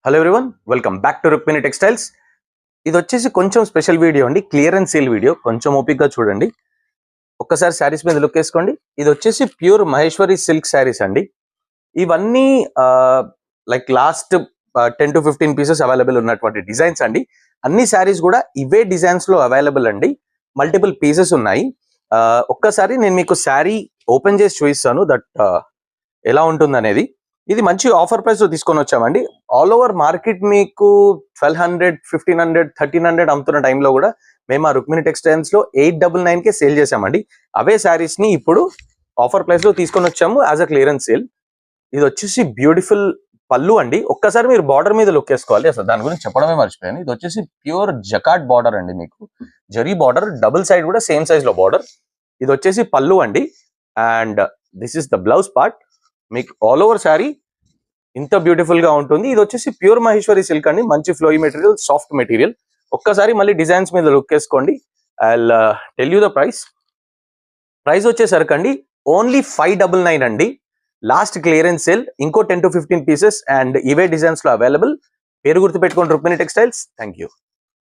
Hello everyone, welcome back to Rukmini textiles. ఇది వచ్చేసి కొంచెం స్పెషల్ వీడియో అండి, క్లియరెన్స్ సేల్ వీడియో. కొంచెం ఓపిక్గా చూడండి. ఒక్కసారి శారీస్ మీద లుక్ వేసుకోండి. ఇది వచ్చేసి ప్యూర్ మహేశ్వరి సిల్క్ శారీస్ అండి. ఇవన్నీ like last 10 to 15 pieces available ఉన్నటువంటి డిజైన్స్ అండి. అన్ని శారీస్ కూడా ఇవే డిజైన్స్ లో అవైలబుల్ అండి. మల్టిపుల్ పీసెస్ ఉన్నాయి. ఒక్కసారి నేను మీకు శారీ ఓపెన్ చేసి చూపిస్తాను దట్ ఎలా ఉంటుంది అనేది. ఇది మంచి ఆఫర్ ప్రైస్ లో తీసుకొని వచ్చామండి. ఆల్ ఓవర్ మార్కెట్ మీకు 1200, 1500, 1300 అమ్ముతున్న టైంలో కూడా మేము ఆ రుక్మిణి టెక్స్టైల్స్ లో 899 కే సేల్ చేసామండి. అవే శారీస్ ని ఇప్పుడు ఆఫర్ ప్రైస్ లో తీసుకొని వచ్చాము యాజ్ అ క్లియరెన్స్ సేల్. ఇది వచ్చేసి బ్యూటిఫుల్ పళ్ళు అండి. ఒక్కసారి మీరు బార్డర్ మీద లుక్ వేసుకోవాలి. అసలు దాని గురించి చెప్పడమే మర్చిపోయాను. ఇది వచ్చేసి ప్యూర్ జకాట్ బార్డర్ అండి. మీకు జరీ బార్డర్, డబుల్ సైడ్ కూడా సేమ్ సైజ్ లో బార్డర్. ఇది వచ్చేసి పళ్ళు అండి. And this is the blouse part. మీకు ఆల్ ఓవర్ శారీ ఇంత బ్యూటిఫుల్ గా ఉంటుంది. ఇది వచ్చేసి ప్యూర్ మహేశ్వరి సిల్క్ అండి. మంచి ఫ్లోయి మెటీరియల్, సాఫ్ట్ మెటీరియల్. ఒక్కసారి మళ్ళీ డిజైన్స్ మీద లుక్ వేసుకోండి. I tell you the price. Price వచ్చేసరికి అండి ఓన్లీ 599 అండి. Last clearance sale. ఇంకో 10 to 15 పీసెస్ అండ్ ఇవే డిజైన్స్ లో అవైలబుల్. పేరు గుర్తు పెట్టుకోండి, రుక్మిణి టెక్స్టైల్స్. Thank you.